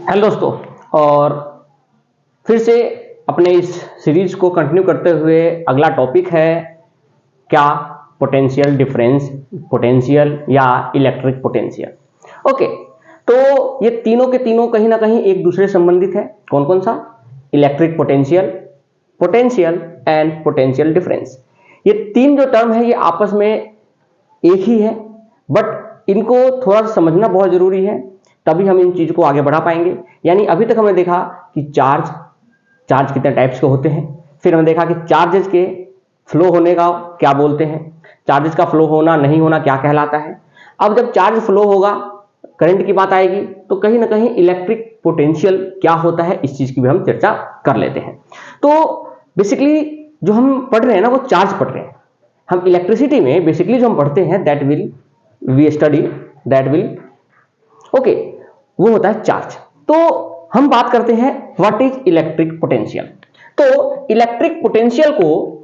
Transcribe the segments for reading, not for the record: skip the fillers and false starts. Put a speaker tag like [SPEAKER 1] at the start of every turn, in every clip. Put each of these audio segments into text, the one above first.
[SPEAKER 1] Hello दोस्तों, और फिर से अपने इस सीरीज को कंटिन्यू करते हुए अगला टॉपिक है क्या पोटेंशियल डिफरेंस, पोटेंशियल या इलेक्ट्रिक पोटेंशियल। ओके, तो ये तीनों के तीनों कहीं ना कहीं एक दूसरे से संबंधित है। कौन कौन सा? Electric potential, potential and potential difference. ये तीन जो टर्म है ये आपस में एक ही है, बट इनको थोड़ा सा समझना बहुत जरूरी है, तभी हम इन चीज को आगे बढ़ा पाएंगे। यानी अभी तक हमने देखा कि चार्ज कितने टाइप्स के होते हैं, फिर हमने देखा कि चार्जेस के फ्लो होने का क्या बोलते हैं, चार्जेस का फ्लो होना नहीं होना क्या कहलाता है। अब जब चार्ज फ्लो होगा, करंट की बात आएगी, तो कहीं ना कहीं इलेक्ट्रिक पोटेंशियल क्या होता है इस चीज की भी हम चर्चा कर लेते हैं। तो बेसिकली जो हम पढ़ रहे हैं ना वो चार्ज पढ़ रहे हैं। हम इलेक्ट्रिसिटी में बेसिकली जो हम पढ़ते हैं that will we study that will okay, वो होता है चार्ज। तो हम बात करते हैं व्हाट इज इलेक्ट्रिक पोटेंशियल। तो इलेक्ट्रिक पोटेंशियल को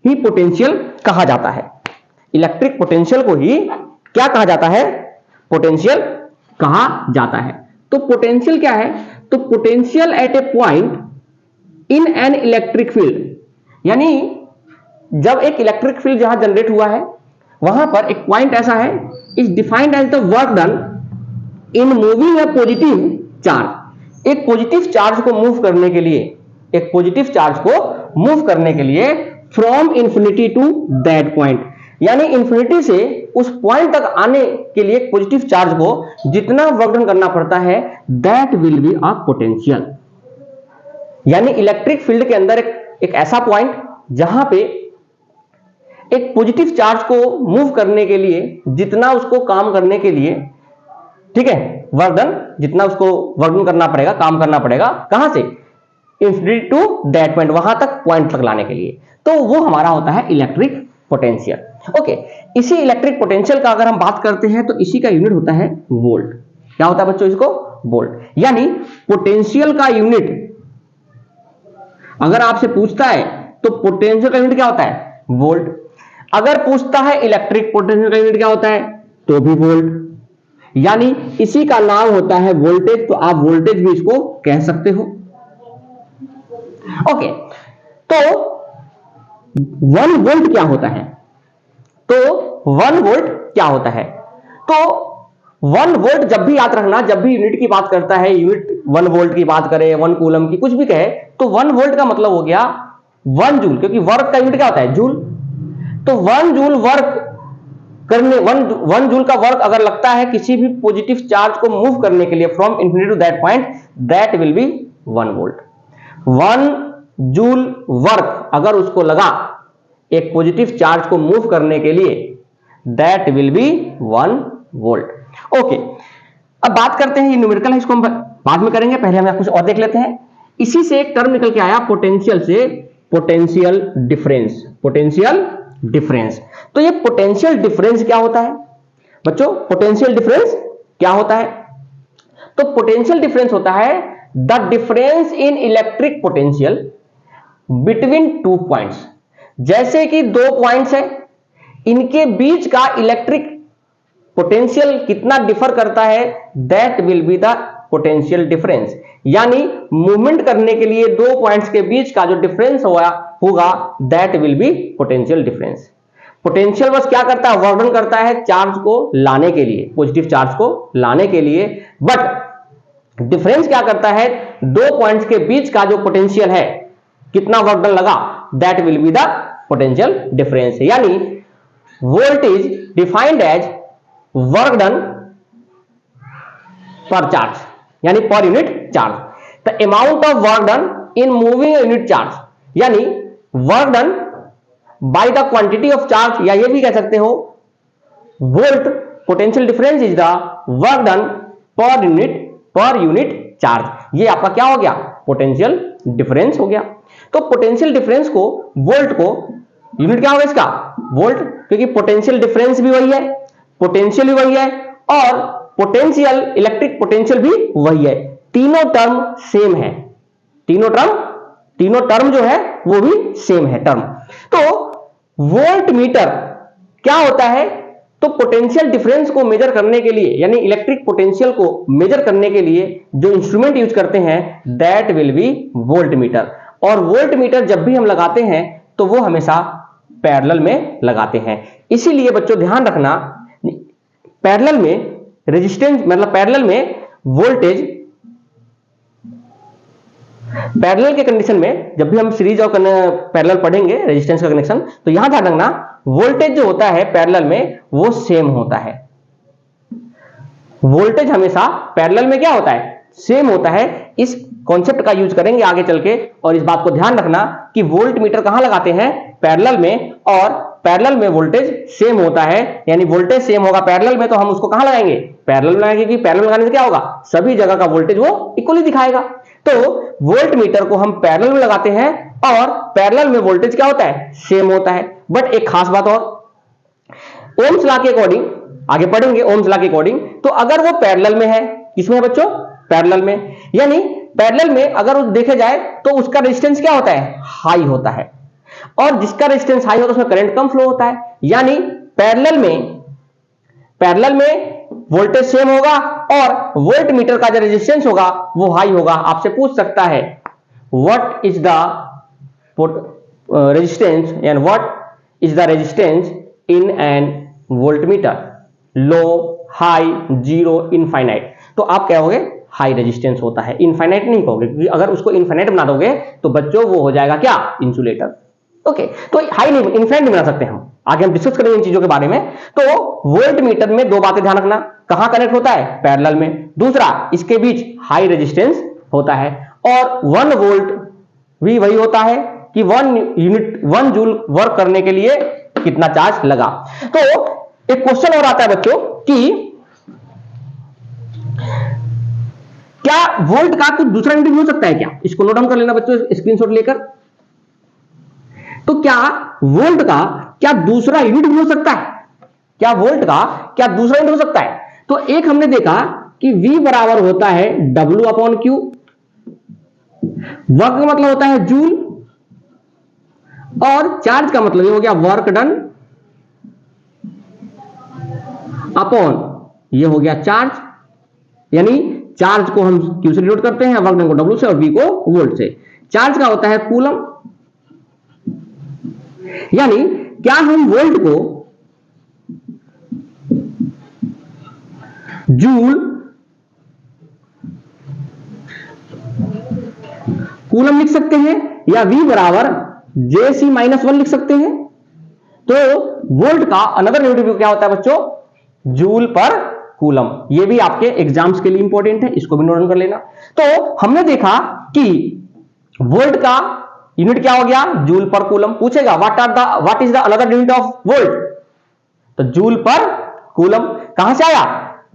[SPEAKER 1] ही पोटेंशियल कहा जाता है। इलेक्ट्रिक पोटेंशियल को ही क्या कहा जाता है? पोटेंशियल कहा जाता है। तो पोटेंशियल क्या है? तो potential at A point in an electric field, यानी जब एक इलेक्ट्रिक फील्ड जहां जनरेट हुआ है वहां पर एक पॉइंट ऐसा है, is defined as the work done in moving a positive charge. एक पॉजिटिव चार्ज को मूव करने के लिए, एक पॉजिटिव चार्ज को मूव करने के लिए from infinity to that point, यानी इंफिनिटी से उस पॉइंट तक आने के लिए पॉजिटिव चार्ज को जितना वर्क डन करना पड़ता है that will be a potential. यानी इलेक्ट्रिक फील्ड के अंदर एक ऐसा पॉइंट जहां पे एक पॉजिटिव चार्ज को मूव करने के लिए जितना उसको काम करने के लिए, ठीक है, वर्क डन, जितना उसको वर्क डन करना पड़ेगा, काम करना पड़ेगा, कहां से? इंफिनिटी टू दैट पॉइंट, वहां तक पॉइंट तक लाने के लिए, तो वो हमारा होता है इलेक्ट्रिक पोटेंशियल। ओके, इसी इलेक्ट्रिक पोटेंशियल का अगर हम बात करते हैं तो इसी का यूनिट होता है वोल्ट। क्या होता है बच्चों? इसको वोल्ट। यानी पोटेंशियल का यूनिट अगर आपसे पूछता है तो पोटेंशियल का यूनिट क्या होता है? वोल्ट। अगर पूछता है इलेक्ट्रिक पोटेंशियल का यूनिट क्या होता है, तो भी वोल्ट। यानी इसी का नाम होता है वोल्टेज, तो आप वोल्टेज भी इसको कह सकते हो। ओके, तो 1 वोल्ट क्या होता है? तो 1 वोल्ट क्या होता है? तो 1 वोल्ट जब भी याद रखना, जब भी यूनिट की बात करता है, यूनिट 1 वोल्ट की बात करे, 1 कूलम की, कुछ भी कहे, तो 1 वोल्ट का मतलब हो गया 1 जूल, क्योंकि वर्क का यूनिट क्या होता है? जूल। तो 1 जूल वर्क करने, 1 जूल का वर्क अगर लगता है किसी भी पॉजिटिव चार्ज को मूव करने के लिए from infinity to that point, that will be 1 volt. 1 joule work अगर उसको लगा एक पॉजिटिव चार्ज को मूव करने के लिए, that will be 1 volt. Okay, अब बात करते हैं, ये न्यूमेरिकल है, इसको हम बाद में करेंगे, पहले हम कुछ और देख लेते हैं। इसी से एक टर्म निकल के आया पोटेंशियल से, पोटेंशियल डिफरेंस। पोटेंशियल डिफरेंस, तो ये पोटेंशियल डिफरेंस क्या होता है बच्चों? पोटेंशियल डिफरेंस क्या होता है? तो पोटेंशियल डिफरेंस होता है the difference in electric potential between 2 points. जैसे कि 2 पॉइंट्स हैं, इनके बीच का इलेक्ट्रिक पोटेंशियल कितना डिफर करता है, that will be the potential difference. यानी मूवमेंट करने के लिए 2 पॉइंट्स के बीच का जो डिफरेंस होगा that will B potential difference. Potential बस क्या करता है? वर्क डन करता है चार्ज को लाने के लिए, पॉजिटिव चार्ज को लाने के लिए, बट डिफरेंस क्या करता है? 2 पॉइंट्स के बीच का जो पोटेंशियल है, कितना वर्क डन लगा, that will be the potential difference. यानी voltage defined as work done per charge, यानी per unit charge, the amount of work done in moving unit charge, यानी work done by the quantity of charge, या ये भी कह सकते हो volt potential difference is the work done per unit charge. ये आपका क्या हो गया? पोटेंशियल डिफरेंस हो गया। तो पोटेंशियल डिफरेंस को, वोल्ट को, यूनिट क्या होगा इसका? वोल्ट, क्योंकि पोटेंशियल डिफरेंस भी वही है, पोटेंशियल भी वही है, और पोटेंशियल, इलेक्ट्रिक पोटेंशियल भी वही है। तीनों टर्म सेम है, तीनों टर्म जो है वो भी सेम है टर्म। तो वोल्ट मीटर क्या होता है? तो पोटेंशियल डिफरेंस को मेजर करने के लिए, यानी इलेक्ट्रिक पोटेंशियल को मेजर करने के लिए जो इंस्ट्रूमेंट यूज करते हैं that will B volt meter. और वोल्ट मीटर जब भी हम लगाते हैं तो वो हमेशा पैरेलल में लगाते हैं। इसीलिए बच्चों ध्यान रखना, पैरेलल में रेजिस्टेंस मतलब पैरेलल में वोल्टेज, पैरेलल के कंडीशन में जब भी हम सीरीज और पैरेलल पढ़ेंगे रेजिस्टेंस का कनेक्शन, तो यहां ध्यान रखना वोल्टेज जो होता है पैरेलल में वो सेम होता है। वोल्टेज हमेशा पैरेलल में क्या होता है, सेम होता है। इस कॉन्सेप्ट का यूज करेंगे आगे चल के, और इस बात को ध्यान रखना कि वोल्ट मीटर कहां लगाते हैं, पैरेलल में, और पैरेलल में वोल्टेज सेम होता है। यानी वोल्टेज सेम होगा पैरेलल में तो हम उसको कहां लगाएंगे, पैरेलल में लगाएंगे, क्योंकि पैरेलल लगाने से क्या होगा, सभी जगह का वोल्टेज वो इक्वली दिखाएगा। तो वोल्ट मीटर को हम पैरेलल में लगाते हैं और पैरेलल में वोल्टेज क्या होता है, सेम होता है। बट एक खास बात और, ओम्स लॉ के अकॉर्डिंग आगे पढ़ेंगे, ओम्स लॉ के अकॉर्डिंग, तो अगर वो पैरेलल में है, किसमें है बच्चों, पैरेलल में, यानी पैरेलल में अगर देखे जाए तो उसका रेजिस्टेंस क्या होता है, हाई होता है, और जिसका रेजिस्टेंस हाई होता है उसमें करंट कम फ्लो होता है। यानी पैरेलल में वोल्टेज सेम होगा और वोल्ट मीटर का जो रेजिस्टेंस होगा वो हाई होगा। आपसे पूछ सकता है what is the resistance and what is the resistance in an volt meter, low, high, zero, infinite. तो आप क्या कहोगे, हाई रेजिस्टेंस होता है, इनफाइनाइट नहीं कहोगे, क्योंकि अगर उसको इनफाइनाइट बना दोगे तो बच्चों वो हो जाएगा क्या, इंसुलेटर। ओके, तो हाई नहीं, इनफाइनाइट नहीं बना सकते हम, आगे हम डिस्कस करेंगे इन चीजों के बारे में। तो वोल्ट मीटर में दो बातें ध्यान रखना, कहां कनेक्ट होता है, पैरेलल में, दूसरा इसके बीच हाई रेजिस्टेंस होता है, और 1 वोल्ट भी वही होता है कि 1 जूल वर्क करने के लिए कितना चार्ज लगा। तो एक क्वेश्चन और आता है बच्चों कि क्या वोल्ट का कुछ दूसरा यूनिट हो सकता है क्या, इसको नोट डाउन कर लेना बच्चों स्क्रीनशॉट लेकर। तो क्या वोल्ट का क्या दूसरा यूनिट भी हो सकता है, क्या वोल्ट का क्या दूसरा यूनिट हो सकता है। तो एक हमने देखा कि V बराबर होता है W अपॉन Q, वर्क का मतलब होता है जूल, और चार्ज का मतलब ये हो गया वर्क डन अपॉन ये हो गया चार्ज, यानी चार्ज को हम Q से डिनोट करते हैं, वर्क डन को W से और V को वोल्ट से। चार्ज का होता है कूलम, यानी क्या हम वोल्ट को जूल कूलम लिख सकते हैं, या V बराबर JC-1 लिख सकते हैं। तो वोल्ट का अनदर यूनिट क्या होता है बच्चों, जूल पर कूलम। ये भी आपके एग्जाम्स के लिए इंपॉर्टेंट है, इसको भी नोट डाउन कर लेना। तो हमने देखा कि वोल्ट का यूनिट क्या हो गया, जूल पर कूलम। पूछेगा what is the another unit of volt, तो जूल पर कूलम कहां से आया,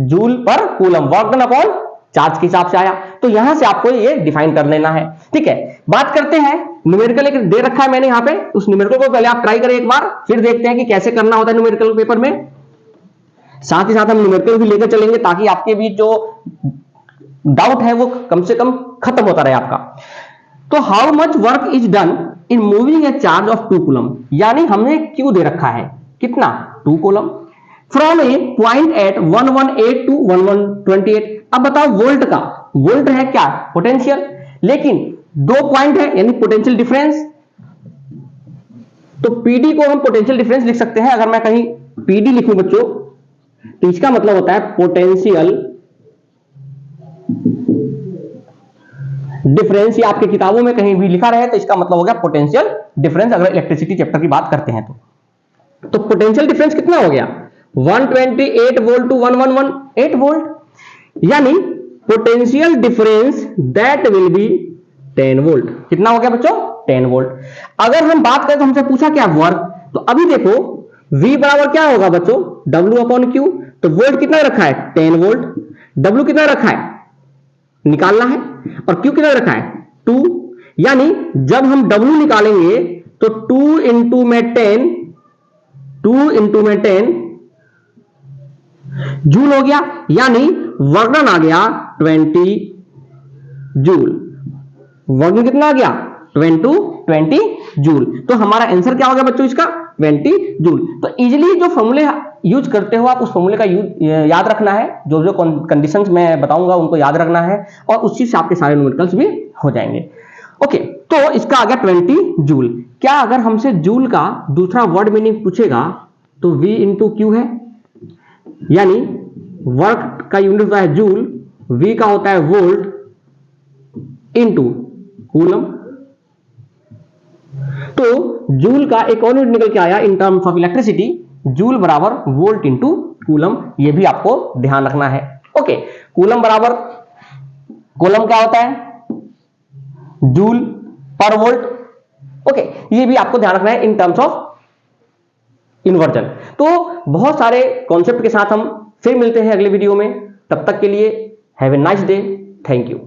[SPEAKER 1] joule per coulomb, work done upon charge के हिसाब से आया। तो यहां से आपको ये डिफाइन कर लेना है, ठीक है। बात करते हैं न्यूमेरिकल, एक दे रखा है मैंने यहां पे, उस न्यूमेरिकल को पहले आप ट्राई करें एक बार, फिर देखते हैं कि कैसे करना होता है न्यूमेरिकल पेपर में। साथ ही साथ हम न्यूमेरिकल भी लेकर चलेंगे ताकि आपके बीच जो डाउट है वो कम से कम खत्म होता रहे आपका। तो how much work is done in moving a charge of 2 coulomb, यानी हमने क्यू दे रखा है कितना, 2 coulomb, from a point at 1182 to 1128। अब बताओ वोल्ट का, वोल्ट है क्या, पोटेंशियल, लेकिन 2 पॉइंट है यानी पोटेंशियल डिफरेंस। तो पीडी को हम पोटेंशियल डिफरेंस लिख सकते हैं। अगर मैं कहीं पीडी लिखूं बच्चों तो इसका मतलब होता है पोटेंशियल डिफरेंस, या आपके किताबों में कहीं भी लिखा रहे तो इसका मतलब हो गया पोटेंशियल डिफरेंस, अगर इलेक्ट्रिसिटी चैप्टर की बात करते हैं तो पोटेंशियल डिफरेंस कितना हो गया, 128 वोल्ट टू 1118 वोल्ट, यानी potential difference that will B 10 volt. कितना हो गया बच्चों, 10 वोल्ट। अगर हम बात करें तो हमसे पूछा क्या वर्क, तो अभी देखो V बराबर क्या होगा बच्चों, W अपॉन Q। तो वोल्ट कितना रखा है, 10 वोल्ट, W कितना रखा है निकालना है, और Q कितना रखा है 2, यानी जब हम W निकालेंगे तो 2 इंटू में 10 जूल हो गया, यानी वर्क डन आ गया 20 जूल। वर्क डन कितना आ गया 20 जूल। तो हमारा आंसर क्या हो गया बच्चों इसका 20 जूल। तो इजीली जो फॉर्मूले यूज करते हो आप उस फॉर्मूले का याद रखना है, जो जो कंडीशंस मैं बताऊंगा उनको याद रखना है, और उस चीज से आपके सारे न्यूमेरिकल्स भी हो जाएंगे। ओके, तो इसका आ गया 20 जूल। क्या अगर हमसे जूल का दूसरा वर्ड मीनिंग पूछेगा तो V इंटू क्यू है, यानी वर्क का यूनिट होता है जूल, V का होता है वोल्ट इंटू कूलम। तो जूल का एक और यूनिट निकल के आया in terms of electricity, joule बराबर वोल्ट इंटू कूलम, ये भी आपको ध्यान रखना है। ओके, कूलम बराबर कूलम क्या होता है, जूल पर वोल्ट। ओके, ये भी आपको ध्यान रखना है इन टर्म्स ऑफ इन्वर्जन। तो बहुत सारे कॉन्सेप्ट के साथ हम फिर मिलते हैं अगले वीडियो में, तब तक के लिए have a nice day, thank you.